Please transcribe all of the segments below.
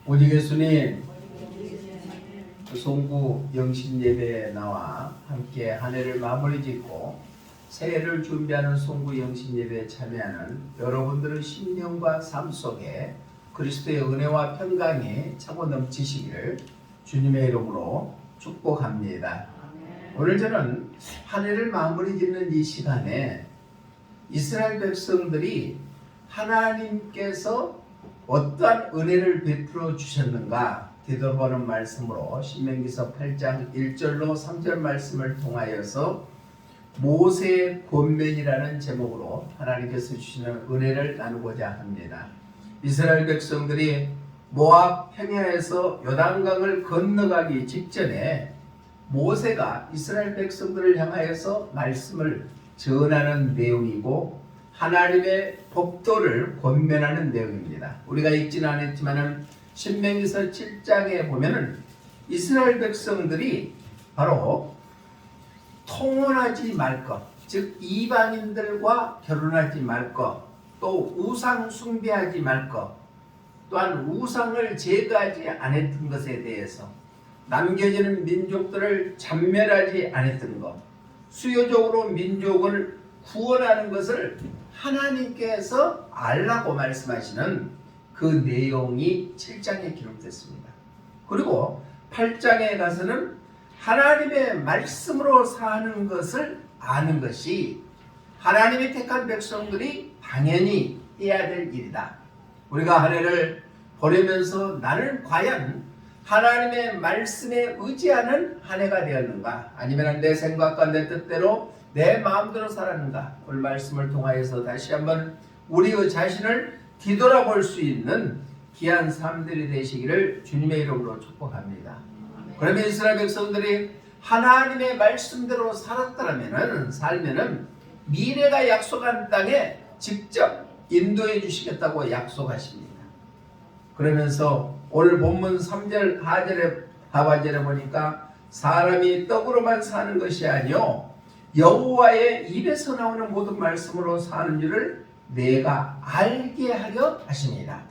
오직 예수님 송구 영신 예배에 나와 함께 한 해를 마무리 짓고 새해를 준비하는 송구 영신 예배에 참여하는 여러분들의 심령과 삶 속에 그리스도의 은혜와 평강이 차고 넘치시기를 주님의 이름으로 축복합니다. 오늘 저는 한 해를 마무리 짓는 이 시간에 이스라엘 백성들이 하나님께서 어떠한 은혜를 베풀어 주셨는가 되돌아보는 말씀으로 신명기서 8장 1절로 3절 말씀을 통하여서 모세의 권면이라는 제목으로 하나님께서 주시는 은혜를 나누고자 합니다. 이스라엘 백성들이 모압 평야에서 요단강을 건너가기 직전에 모세가 이스라엘 백성들을 향하여서 말씀을 전하는 내용이고 하나님의 법도를 권면하는 내용입니다. 우리가 읽지는 않았지만 신명기서 7장에 보면은 이스라엘 백성들이 바로 통혼하지 말 것, 즉 이방인들과 결혼하지 말 것, 또 우상 숭배하지 말 것, 또한 우상을 제거하지 않았던 것에 대해서 남겨지는 민족들을 잔멸하지 않았던 것, 수요적으로 민족을 구원하는 것을 하나님께서 알라고 말씀하시는 그 내용이 7장에 기록됐습니다. 그리고 8장에 가서는 하나님의 말씀으로 사는 것을 아는 것이 하나님이 택한 백성들이 당연히 해야 될 일이다. 우리가 한 해를 보내면서 나는 과연 하나님의 말씀에 의지하는 한 해가 되었는가, 아니면 내 생각과 내 뜻대로 내 마음대로 살았는가. 오늘 말씀을 통하여서 다시 한번 우리의 자신을 뒤돌아볼 수 있는 귀한 삶들이 되시기를 주님의 이름으로 축복합니다. 그러면 이스라엘 백성들이 하나님의 말씀대로 살면은 미래가 약속한 땅에 직접 인도해 주시겠다고 약속하십니다. 그러면서 오늘 본문 3절 하반절에 보니까 사람이 떡으로만 사는 것이 아니요 여호와의 입에서 나오는 모든 말씀으로 사는 줄을 내가 알게 하려 하십니다.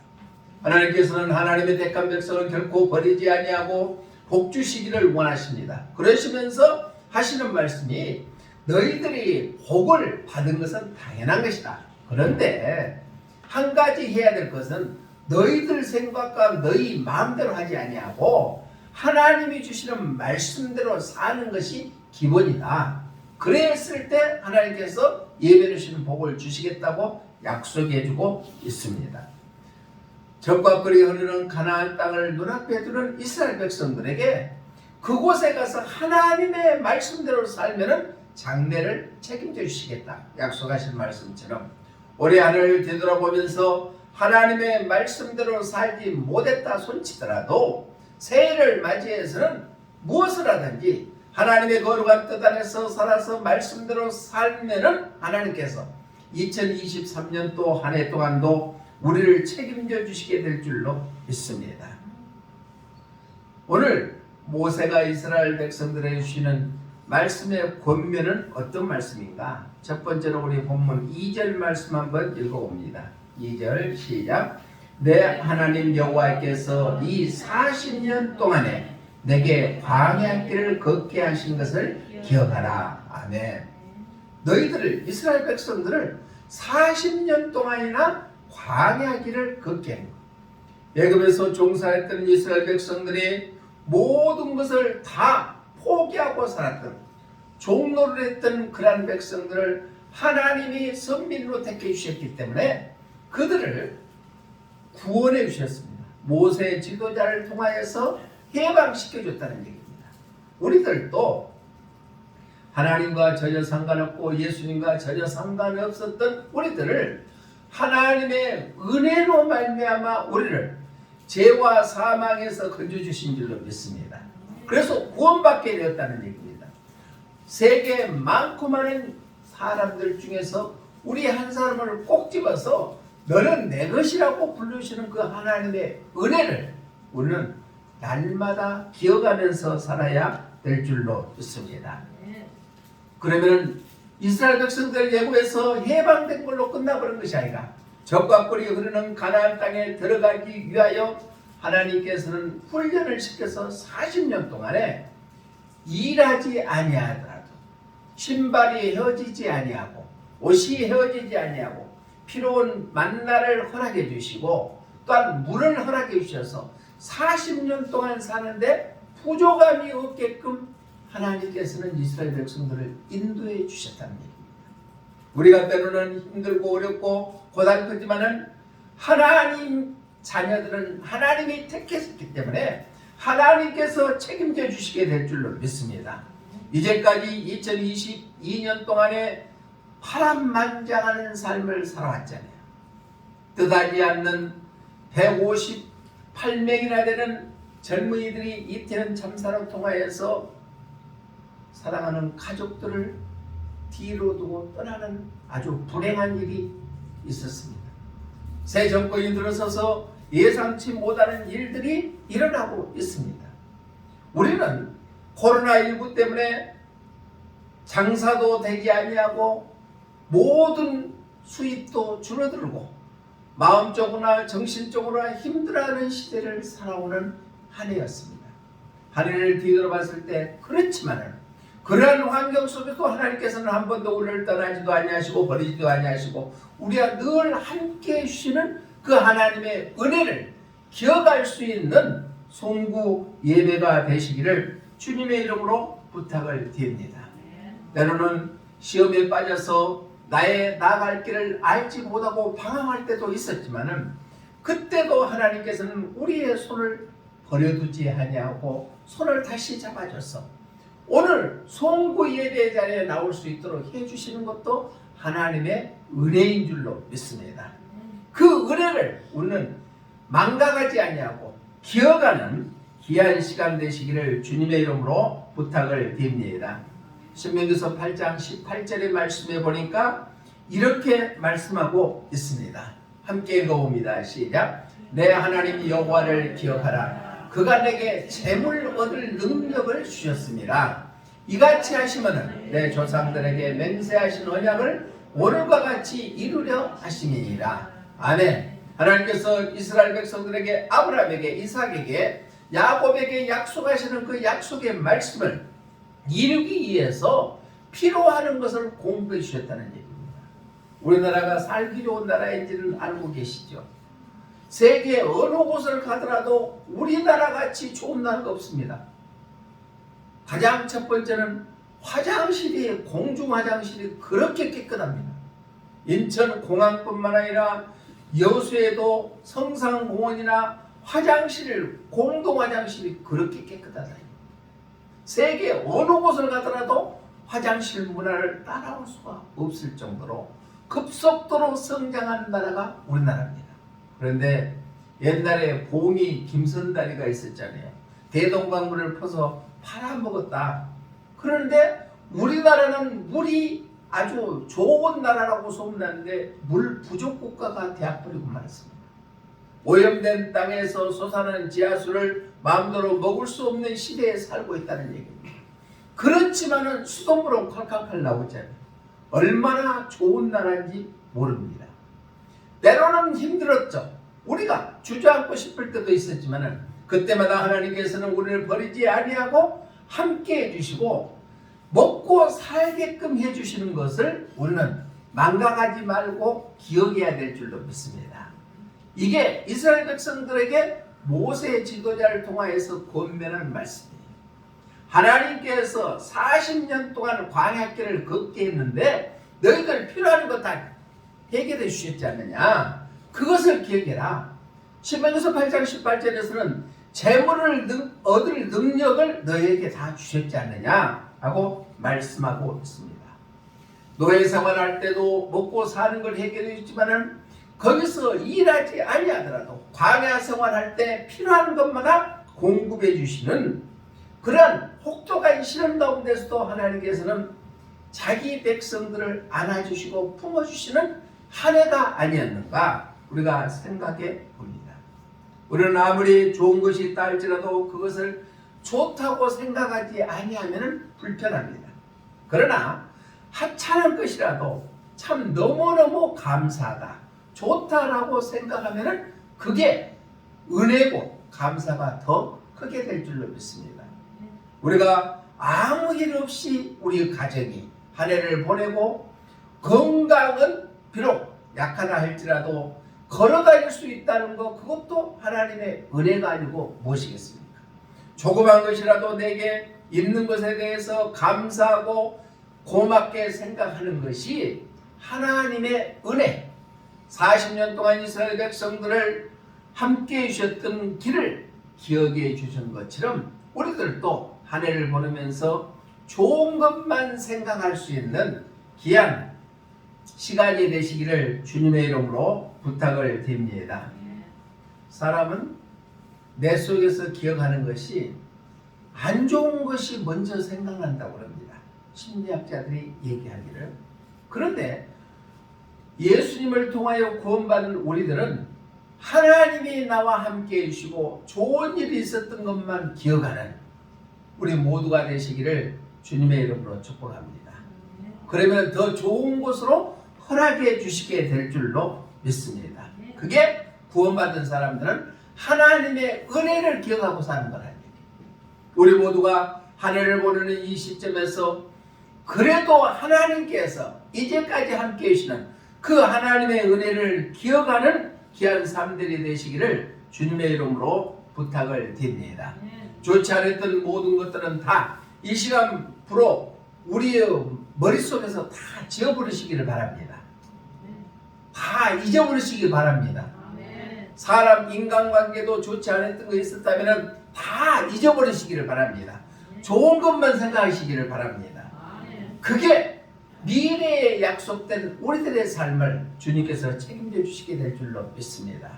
하나님께서는 하나님의 택한 백성을 결코 버리지 아니하고 복 주시기를 원하십니다. 그러시면서 하시는 말씀이 너희들이 복을 받은 것은 당연한 것이다. 그런데 한 가지 해야 될 것은 너희들 생각과 너희 마음대로 하지 아니하고 하나님이 주시는 말씀대로 사는 것이 기본이다. 그랬을 때 하나님께서 예배를 주시는 복을 주시겠다고 약속해 주고 있습니다. 적과 꿀이 흐르는 가나안 땅을 눈앞에 두는 이스라엘 백성들에게 그곳에 가서 하나님의 말씀대로 살면은 장래를 책임져 주시겠다 약속하신 말씀처럼 올해 한 해를 되돌아보면서 하나님의 말씀대로 살지 못했다 손치더라도 새해를 맞이해서는 무엇을 하든지 하나님의 거룩한 뜻 안에서 살아서 말씀대로 살면은 하나님께서 2023년 또 한 해 동안도 우리를 책임져 주시게 될 줄로 믿습니다. 오늘 모세가 이스라엘 백성들에게 주시는 말씀의 권면은 어떤 말씀인가? 첫 번째로 우리 본문 2절 말씀 한번 읽어봅니다. 2절 시작. 내 하나님 여호와께서 이 40년 동안에 내게 광야 길을 걷게 하신 것을 기억하라. 아멘. 너희들을 이스라엘 백성들을 40년 동안이나 광야 길을 걷게 한 것. 애굽에서 종살했던 이스라엘 백성들이 모든 것을 다 포기하고 살았던 종노를 했던 그러한 백성들을 하나님이 선민으로 택해 주셨기 때문에 그들을 구원해 주셨습니다. 모세 지도자를 통하여서 해방시켜 줬다는 얘기입니다. 우리들도 하나님과 전혀 상관없고 예수님과 전혀 상관없었던 우리들을 하나님의 은혜로 말미암아 우리를 죄와 사망에서 건져주신 줄로 믿습니다. 그래서 구원받게 되었다는 얘기입니다. 세계 많고 많은 사람들 중에서 우리 한 사람을 꼭 집어서 너는 내 것이라고 부르시는 그 하나님의 은혜를 우리는 날마다 기억하면서 살아야 될 줄로 믿습니다. 그러면 이스라엘 백성들 애굽에서 해방된 걸로 끝나버린 것이 아니라 적과 꿀이 흐르는 가나안 땅에 들어가기 위하여 하나님께서는 훈련을 시켜서 40년 동안에 일하지 아니하더라도 신발이 헤어지지 아니하고 옷이 헤어지지 아니하고 필요한 만나를 허락해 주시고 또한 물을 허락해 주셔서 40년 동안 사는데 부족함이 없게끔 하나님께서는 이스라엘 백성들을 인도해 주셨다는 얘기입니다. 우리가 때로는 힘들고 어렵고 고달프지만은 하나님 자녀들은 하나님이 택했기 때문에 하나님께서 책임져 주시게 될 줄로 믿습니다. 이제까지 2022년 동안에 파란만장하는 삶을 살아왔잖아요. 뜻하지 않는 158명이나 되는 젊은이들이 이태원 참사로 통하여서 사랑하는 가족들을 뒤로 두고 떠나는 아주 불행한 일이 있었습니다. 새 정권이 들어서서 예상치 못하는 일들이 일어나고 있습니다. 우리는 코로나19 때문에 장사도 되지 아니하고 모든 수입도 줄어들고 마음적으로나 정신적으로나 힘들어하는 시대를 살아오는 한 해였습니다. 한 해를 뒤돌아봤을 때 그렇지만은 그러한 환경 속에서 하나님께서는 한 번도 우리를 떠나지도 아니하시고 버리지도 아니하시고 우리와 늘 함께 해주시는 그 하나님의 은혜를 기억할 수 있는 송구 예배가 되시기를 주님의 이름으로 부탁을 드립니다. 때로는 시험에 빠져서 나의 나아갈 길을 알지 못하고 방황할 때도 있었지만은 그때도 하나님께서는 우리의 손을 버려두지 아니하고 손을 다시 잡아줘서 오늘 송구 예배 자리에 나올 수 있도록 해주시는 것도 하나님의 은혜인 줄로 믿습니다. 그 은혜를 우리는 망각하지 아니하고 기억하는 귀한 시간 되시기를 주님의 이름으로 부탁을 드립니다. 신명기서 8장 18절의 말씀에 보니까 이렇게 말씀하고 있습니다. 함께 읽어봅니다. 시작. 내 하나님 여호와를 기억하라. 그가 내게 재물 얻을 능력을 주셨습니다. 이같이 하시면은 내 조상들에게 맹세하신 언약을 오늘과 같이 이루려 하심이니라. 아멘. 하나님께서 이스라엘 백성들에게 아브라함에게 이삭에게 야곱에게 약속하시는 그 약속의 말씀을 이루기 위해서 필요하는 것을 공부해 주셨다는 얘기입니다. 우리나라가 살기 좋은 나라인지는 알고 계시죠? 세계 어느 곳을 가더라도 우리나라같이 좋은 나라가 없습니다. 가장 첫 번째는 화장실이 공중 화장실이 그렇게 깨끗합니다. 인천공항뿐만 아니라 여수에도 성산공원이나 화장실 공동 화장실이 그렇게 깨끗하다. 세계 어느 곳을 가더라도 화장실 문화를 따라올 수가 없을 정도로 급속도로 성장한 나라가 우리나라입니다. 그런데 옛날에 봉이 김선다리가 있었잖아요. 대동강물을 퍼서 팔아먹었다. 그런데 우리나라는 물이 아주 좋은 나라라고 소문났는데 물 부족 국가가 되어버리고 말았습니다. 오염된 땅에서 솟아나는 지하수를 마음대로 먹을 수 없는 시대에 살고 있다는 얘기입니다. 그렇지만은 수돗물은 콸콸콸 나오잖아요. 얼마나 좋은 나라인지 모릅니다. 때로는 힘들었죠. 우리가 주저앉고 싶을 때도 있었지만은 그때마다 하나님께서는 우리를 버리지 아니하고 함께 해주시고 먹고 살게끔 해주시는 것을 우리는 망각하지 말고 기억해야 될 줄로 믿습니다. 이게 이스라엘 백성들에게 모세 지도자를 통하여서 권면한 말씀이에요. 하나님께서 40년 동안 광야길을 걷게 했는데 너희들 필요한 것 다 해결해 주셨지 않느냐. 그것을 기억해라. 신명기서 8장 18절에서는 재물을 얻을 능력을 너희에게 다 주셨지 않느냐 하고 말씀하고 있습니다. 노예 생활할 때도 먹고 사는 걸 해결해 주지만은 거기서 일하지 아니하더라도 광야 생활할 때 필요한 것마다 공급해 주시는 그런 혹독한 시련 가운데서도 하나님께서는 자기 백성들을 안아주시고 품어주시는 한 해가 아니었는가 우리가 생각해 봅니다. 우리는 아무리 좋은 것이 있다 할지라도 그것을 좋다고 생각하지 아니하면 불편합니다. 그러나 하찮은 것이라도 참 너무너무 감사하다, 좋다라고 생각하면 그게 은혜고 감사가 더 크게 될 줄로 믿습니다. 우리가 아무 일 없이 우리 가정이 한 해를 보내고 건강은 비록 약하다 할지라도 걸어다닐 수 있다는 것, 그것도 하나님의 은혜가 아니고 무엇이겠습니까? 조그만 것이라도 내게 있는 것에 대해서 감사하고 고맙게 생각하는 것이 하나님의 은혜. 40년 동안 이스라엘 백성들을 함께 해주셨던 길을 기억해 주신 것처럼 우리들도 한 해를 보내면서 좋은 것만 생각할 수 있는 귀한 시간이 되시기를 주님의 이름으로 부탁을 드립니다. 사람은 내 속에서 기억하는 것이 안 좋은 것이 먼저 생각난다고 합니다. 심리학자들이 얘기하기를. 그런데 예수님을 통하여 구원받은 우리들은 하나님이 나와 함께 해주시고 좋은 일이 있었던 것만 기억하는 우리 모두가 되시기를 주님의 이름으로 축복합니다. 그러면 더 좋은 곳으로 허락해 주시게 될 줄로 믿습니다. 그게 구원받은 사람들은 하나님의 은혜를 기억하고 사는 거라는 얘기예요. 우리 모두가 한 해를 보내는 이 시점에서 그래도 하나님께서 이제까지 함께 해주시는 그 하나님의 은혜를 기억하는 귀한 삶들이 되시기를 주님의 이름으로 부탁을 드립니다. 좋지 않았던 모든 것들은 다 이 시간부로 우리의 머릿속에서 다 지워버리시기를 바랍니다. 다 잊어버리시기 바랍니다. 사람 인간관계도 좋지 않았던 거 있었다면 다 잊어버리시기를 바랍니다. 좋은 것만 생각하시기를 바랍니다. 그게 미래에 약속된 우리들의 삶을 주님께서 책임져 주시게 될 줄로 믿습니다.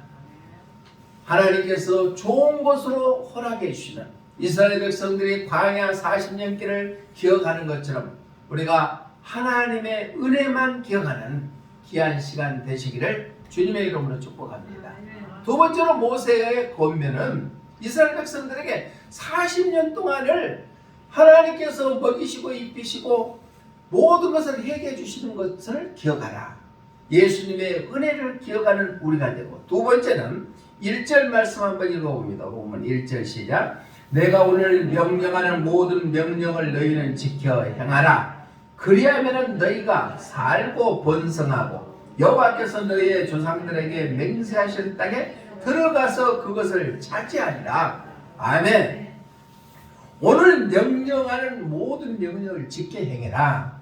하나님께서 좋은 곳으로 허락해 주시는 이스라엘 백성들이 광야 40년 길을 기억하는 것처럼 우리가 하나님의 은혜만 기억하는 귀한 시간 되시기를 주님의 이름으로 축복합니다. 두 번째로 모세의 권면은 이스라엘 백성들에게 40년 동안을 하나님께서 먹이시고 입히시고 모든 것을 해결해 주시는 것을 기억하라. 예수님의 은혜를 기억하는 우리가 되고, 두 번째는 1절 말씀 한번 읽어봅니다. 로마서 1절 시작. 내가 오늘 명령하는 모든 명령을 너희는 지켜 행하라. 그리하면 너희가 살고 번성하고 여호와께서 너희의 조상들에게 맹세하신 땅에 들어가서 그것을 차지하리라. 아멘. 오늘 명령하는 모든 명령을 지켜 행해라.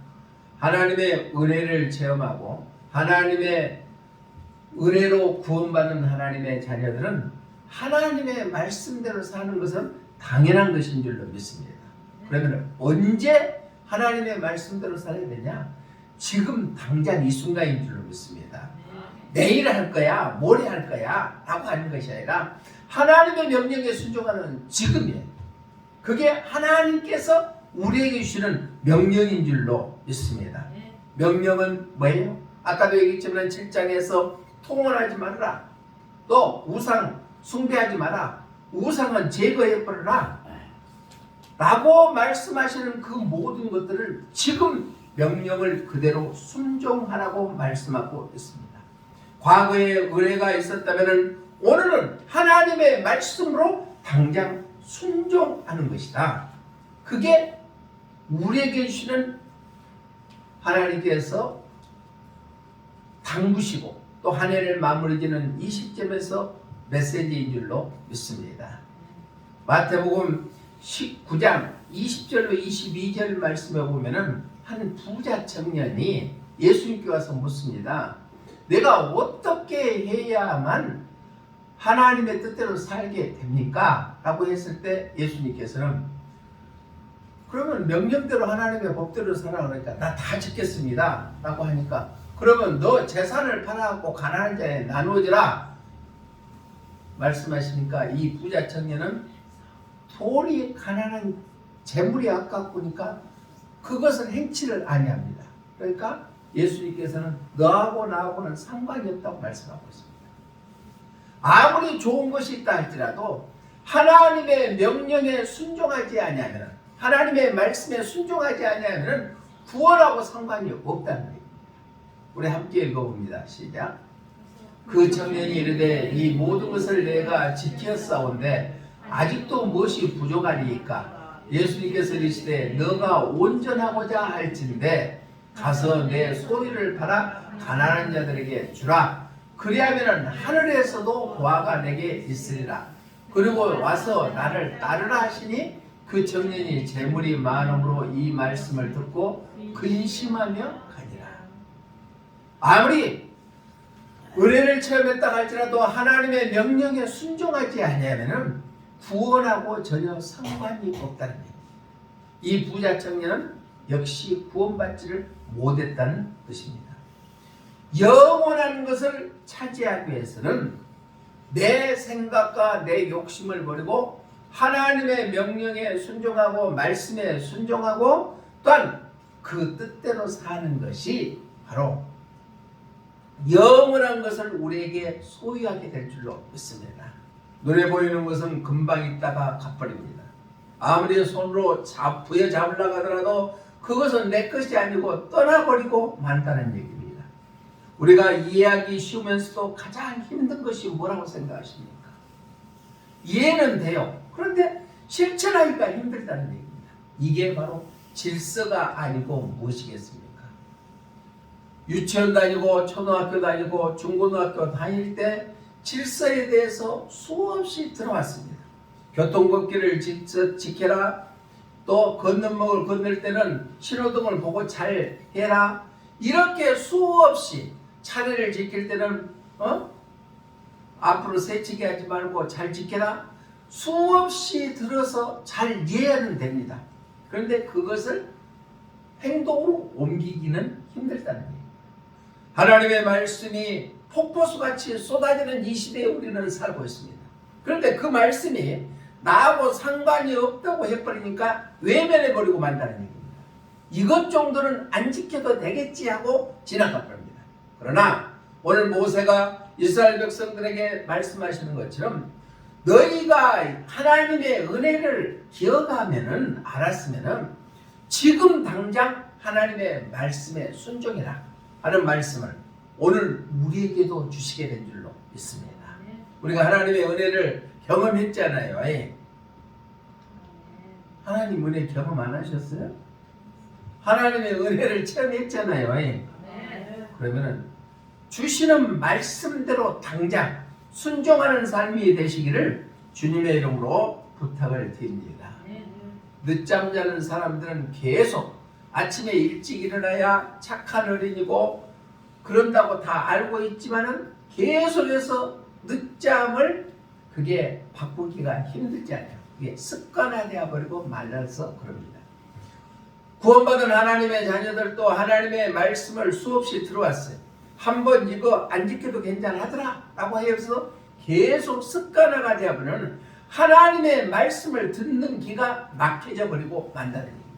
하나님의 은혜를 체험하고 하나님의 은혜로 구원받는 하나님의 자녀들은 하나님의 말씀대로 사는 것은 당연한 것인 줄로 믿습니다. 그러면 언제 하나님의 말씀대로 살아야 되냐? 지금 당장 이 순간인 줄로 믿습니다. 내일 할 거야, 모레 할 거야 라고 하는 것이 아니라 하나님의 명령에 순종하는 지금이에요. 그게 하나님께서 우리에게 주시는 명령인 줄로 믿습니다. 명령은 뭐예요? 아까도 얘기했지만 7장에서 통원하지 말아라. 또 우상 숭배하지 마라. 우상은 제거해버려라 라고 말씀하시는 그 모든 것들을 지금 명령을 그대로 순종하라고 말씀하고 있습니다. 과거에 은혜가 있었다면 오늘은 하나님의 말씀으로 당장 순종하는 것이다. 그게 우리에게 주시는 하나님께서 당부시고 또 한 해를 마무리 지는 이 시점에서 메시지인 줄로 믿습니다. 마태복음 19장 20절로 22절 말씀에 보면은 한 부자 청년이 예수님께 와서 묻습니다. 내가 어떻게 해야만 하나님의 뜻대로 살게 됩니까? 라고 했을 때 예수님께서는 그러면 명령대로 하나님의 법대로 살아. 그러니까 나 다 지켰습니다 라고 하니까 그러면 너 재산을 팔아갖고 가난한 자에 나누어주라 말씀하시니까 이 부자 청년은 돈이 가난한 재물이 아깝으니까 그것은 행치를 아니합니다. 그러니까 예수님께서는 너하고 나하고는 상관이 없다고 말씀하고 있습니다. 아무리 좋은 것이 있다 할지라도 하나님의 명령에 순종하지 아니하면, 하나님의 말씀에 순종하지 아니하면 구원하고 상관이 없다는 얘기입니다. 우리 함께 읽어봅니다. 시작. 그 청년이 이르되 이 모든 것을 내가 지켰사온데 아직도 무엇이 부족하리이까? 예수님께서 이르시되 너가 온전하고자 할진대 가서 내 소유를 팔아 가난한 자들에게 주라. 그리하면 하늘에서도 보화가 내게 있으리라. 그리고 와서 나를 따르라 하시니 그 청년이 재물이 많음으로 이 말씀을 듣고 근심하며 가니라. 아무리 은혜를 체험했다 할지라도 하나님의 명령에 순종하지 아니하면 구원하고 전혀 상관이 없다는 얘기입니다. 이 부자 청년은 역시 구원받지를 못했다는 뜻입니다. 영원한 것을 차지하기 위해서는 내 생각과 내 욕심을 버리고 하나님의 명령에 순종하고 말씀에 순종하고 또한 그 뜻대로 사는 것이 바로 영원한 것을 우리에게 소유하게 될 줄로 믿습니다. 눈에 보이는 것은 금방 있다가 갚버립니다. 아무리 손으로 부여잡으려고 하더라도 그것은 내 것이 아니고 떠나버리고 만다는 얘기입니다. 우리가 이해하기 쉬우면서도 가장 힘든 것이 뭐라고 생각하십니까? 이해는 돼요. 그런데 실천하기가 힘들다는 얘기입니다. 이게 바로 질서가 아니고 무엇이겠습니까? 유치원 다니고 초등학교 다니고 중고등학교 다닐 때 질서에 대해서 수없이 들어왔습니다. 교통법규를 지켜라. 또 건너목을 건널 때는 신호등을 보고 잘 해라. 이렇게 수없이 차례를 지킬 때는 앞으로 새치기 하지 말고 잘 지켜라. 수없이 들어서 잘 이해하면 됩니다. 그런데 그것을 행동으로 옮기기는 힘들다는 얘기예요. 하나님의 말씀이 폭포수같이 쏟아지는 이 시대에 우리는 살고 있습니다. 그런데 그 말씀이 나하고 상관이 없다고 해버리니까 외면해버리고 만다는 얘기입니다. 이것 정도는 안 지켜도 되겠지 하고 지나가버립니다. 그러나 오늘 모세가 이스라엘 백성들에게 말씀하시는 것처럼 너희가 하나님의 은혜를 기억하면은 알았으면은 지금 당장 하나님의 말씀에 순종해라 하는 말씀을 오늘 우리에게도 주시게 된 줄로 믿습니다. 우리가 하나님의 은혜를 경험했잖아요. 하나님 은혜 경험 안 하셨어요? 하나님의 은혜를 체험했잖아요. 그러면은 주시는 말씀대로 당장 순종하는 삶이 되시기를 주님의 이름으로 부탁을 드립니다. 늦잠 자는 사람들은 계속 아침에 일찍 일어나야 착한 어린이고 그런다고 다 알고 있지만은 계속해서 늦잠을 그게 바꾸기가 힘들잖아요. 그게 습관화되어 버리고 말라서 그럽니다. 구원받은 하나님의 자녀들도 하나님의 말씀을 수없이 들어왔어요. 한번 이거 안 지켜도 괜찮하더라 라고 해서 계속 습관화가 되어버리는 하나님의 말씀을 듣는 귀가 막혀져 버리고 만다는 얘기입니다.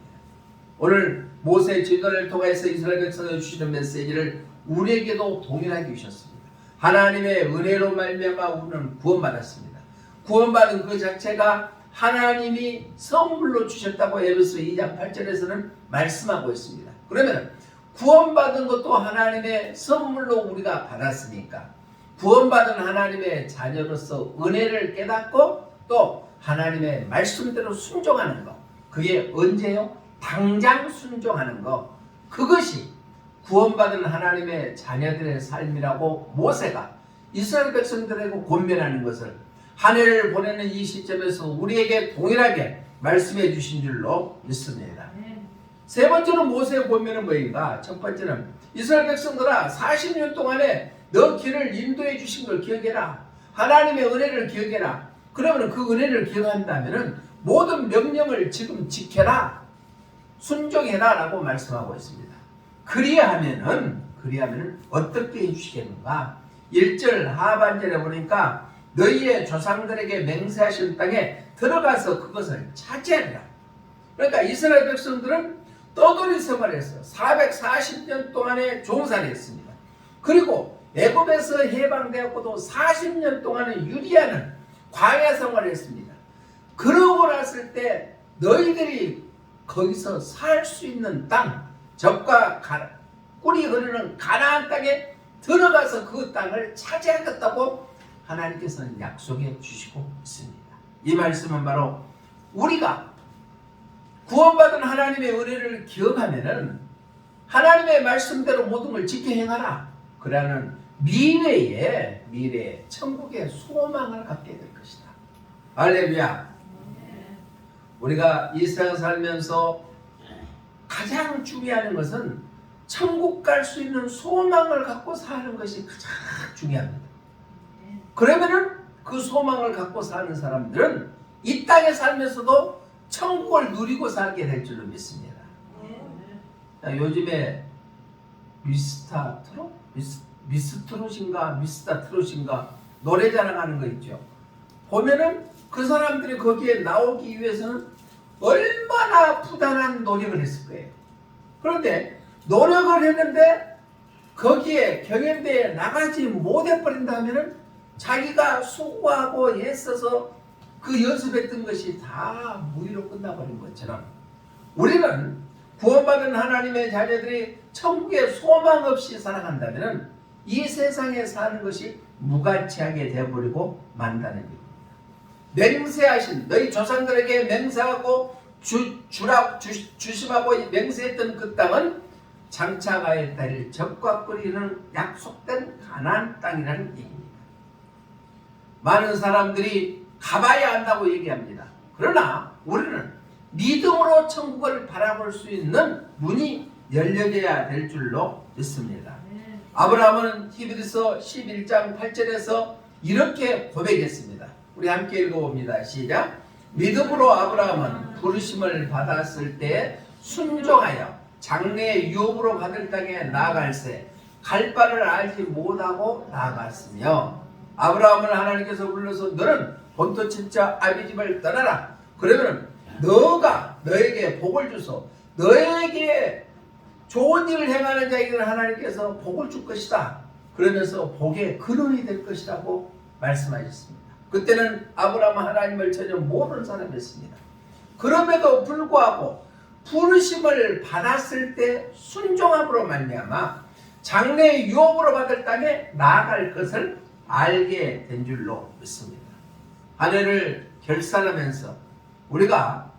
오늘 모세 지도를 통해서 이스라엘 백성에 주시는 메시지를 우리에게도 동일하게 주셨습니다. 하나님의 은혜로 말미암아 우리는 구원받았습니다. 구원받은 그 자체가 하나님이 선물로 주셨다고 에베소 2장 8절에서는 말씀하고 있습니다. 그러면 구원받은 것도 하나님의 선물로 우리가 받았으니까 구원받은 하나님의 자녀로서 은혜를 깨닫고 또 하나님의 말씀대로 순종하는 것, 그게 언제요? 당장 순종하는 것, 그것이 구원받은 하나님의 자녀들의 삶이라고 모세가 이스라엘 백성들에게 권면하는 것을 한 해를 보내는 이 시점에서 우리에게 동일하게 말씀해 주신 줄로 믿습니다. 세 번째는 모세의 권면은 뭐인가? 첫 번째는 이스라엘 백성들아 40년 동안에 너 길을 인도해 주신 걸 기억해라. 하나님의 은혜를 기억해라. 그러면 그 은혜를 기억한다면 모든 명령을 지금 지켜라. 순종해라 라고 말씀하고 있습니다. 그리하면은 어떻게 해주시겠는가? 1절 하반절에 보니까 너희의 조상들에게 맹세하신 땅에 들어가서 그것을 차지하리라. 그러니까 이스라엘 백성들은 떠돌이 생활했어요. 440년 동안의 종살이 했습니다. 그리고 애굽에서 해방되었고도 40년 동안은 유리하는 광야 생활을 했습니다. 그러고 났을 때 너희들이 거기서 살 수 있는 땅, 젖과 꿀이 흐르는 가나안 땅에 들어가서 그 땅을 차지하겠다고 하나님께서는 약속해 주시고 있습니다. 이 말씀은 바로 우리가 구원받은 하나님의 은혜를 기억하면은 하나님의 말씀대로 모든 걸 지켜 행하라. 그러는 미래의 천국의 소망을 갖게 될 것이다. 할렐루야. 우리가 이 세상 살면서 가장 중요한 것은 천국 갈 수 있는 소망을 갖고 사는 것이 가장 중요합니다. 그러면은 그 소망을 갖고 사는 사람들은 이 땅에 살면서도 천국을 누리고 살게 될 줄로 믿습니다. 요즘에 미스터 트롯인가 노래 자랑하는 거 있죠. 보면은 그 사람들이 거기에 나오기 위해서는 얼마나 부단한 노력을 했을 거예요. 그런데 노력을 했는데 거기에 경연대회에 나가지 못해버린다 하면은 자기가 수고하고 애써서 그 연습했던 것이 다 무의로 끝나버린 것처럼 우리는 구원받은 하나님의 자녀들이 천국에 소망 없이 살아간다면 이 세상에 사는 것이 무가치하게 되어버리고 만다는 겁니다. 맹세하신 너희 조상들에게 맹세하고 주심하고 맹세했던 그 땅은 장차 가야 될 적과 꿀이는 약속된 가나안 땅이라는 얘기입니다. 많은 사람들이 가봐야 한다고 얘기합니다. 그러나 우리는 믿음으로 천국을 바라볼 수 있는 문이 열려져야 될 줄로 믿습니다. 아브라함은 히브리서 11장 8절에서 이렇게 고백했습니다. 우리 함께 읽어봅니다. 시작. 믿음으로 아브라함은 부르심을 받았을 때 순종하여 장래의 유업으로 받을 땅에 나아갈새 갈 바를 알지 못하고 나아갔으며 아브라함을 하나님께서 불러서 너는 본토 친자 아비 집을 떠나라. 그러면 너가 너에게 복을 주소 너에게 좋은 일을 행하는 자에게는 하나님께서 복을 줄 것이다. 그러면서 복의 근원이 될 것이라고 말씀하셨습니다. 그때는 아브라함은 하나님을 전혀 모르는 사람이었습니다. 그럼에도 불구하고 부르심을 받았을 때 순종함으로 말미암아 장래의 유업으로 받을 땅에 나아갈 것을 알게 된 줄로 믿습니다. 한 해를 결산하면서 우리가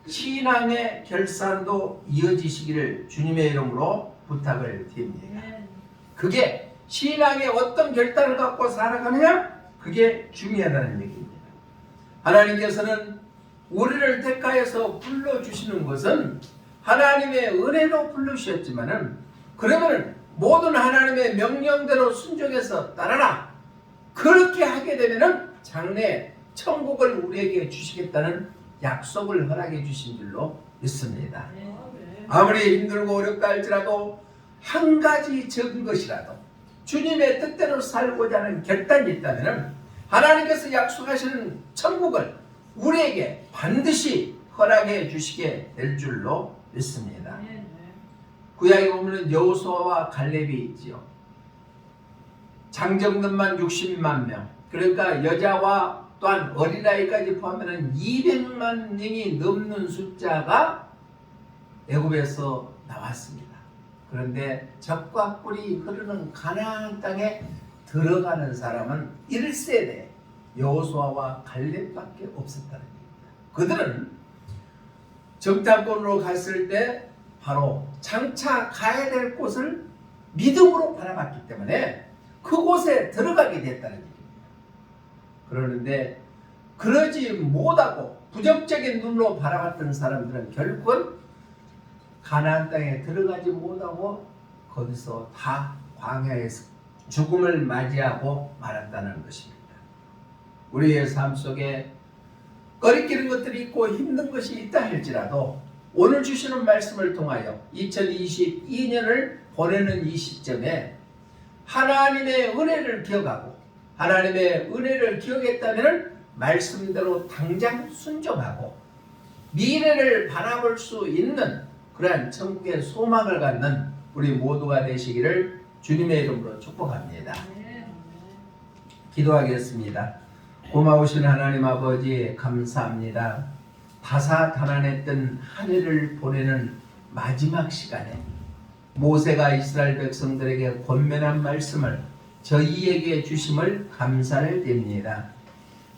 신앙의 결산도 이어지시기를 주님의 이름으로 부탁을 드립니다. 그게 신앙의 어떤 결단을 갖고 살아가느냐? 그게 중요하다는 얘기입니다. 하나님께서는 우리를 택하여서 불러주시는 것은 하나님의 은혜로 불러주셨지만은 그러면 모든 하나님의 명령대로 순종해서 따라라. 그렇게 하게 되면은 장래 천국을 우리에게 주시겠다는 약속을 허락해 주신 줄로 믿습니다. 아무리 힘들고 어렵다 할지라도 한 가지 적은 것이라도 주님의 뜻대로 살고자 하는 결단이 있다면 하나님께서 약속하시는 천국을 우리에게 반드시 허락해 주시게 될 줄로 믿습니다. 구약에 보면 여호수아와 갈렙이 있지요. 장정들만 60만 명, 그러니까 여자와 또한 어린아이까지 포함하면 200만 명이 넘는 숫자가 애굽에서 나왔습니다. 그런데 적과 꿀이 흐르는 가나안 땅에 들어가는 사람은 1세대 여호수아와 갈렙밖에 없었다는 얘기입니다. 그들은 정탐꾼으로 갔을 때 바로 장차 가야 될 곳을 믿음으로 바라봤기 때문에 그곳에 들어가게 됐다는 얘기입니다. 그러는데 그러지 못하고 부정적인 눈으로 바라봤던 사람들은 결국은 가나안 땅에 들어가지 못하고 거기서 다 광야에서 죽음을 맞이하고 말았다는 것입니다. 우리의 삶 속에 꺼리끼는 것들이 있고 힘든 것이 있다 할지라도 오늘 주시는 말씀을 통하여 2022년을 보내는 이 시점에 하나님의 은혜를 기억하고 하나님의 은혜를 기억했다면 말씀대로 당장 순종하고 미래를 바라볼 수 있는 그러한 천국의 소망을 갖는 우리 모두가 되시기를 주님의 이름으로 축복합니다. 기도하겠습니다. 고마우신 하나님 아버지 감사합니다. 다사다난했던 한 해를 보내는 마지막 시간에 모세가 이스라엘 백성들에게 권면한 말씀을 저희에게 주심을 감사를 드립니다.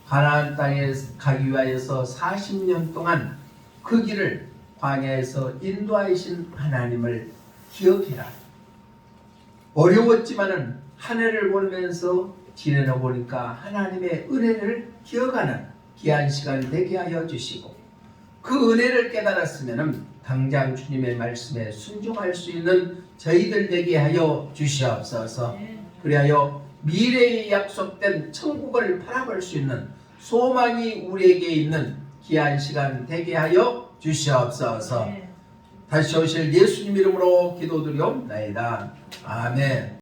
가나안 땅에 가기 위하여서 40년 동안 그 길을 광야에서 인도하신 하나님을 기억해라. 어려웠지만은 한 해를 보면서 지내다 보니까 하나님의 은혜를 기억하는 귀한 시간 되게 하여 주시고, 그 은혜를 깨달았으면 당장 주님의 말씀에 순종할 수 있는 저희들 되게 하여 주시옵소서. 그리하여 미래에 약속된 천국을 바라볼 수 있는 소망이 우리에게 있는 귀한 시간 되게 하여 주시옵소서. 다시 오실 예수님 이름으로 기도드리옵나이다. 아멘.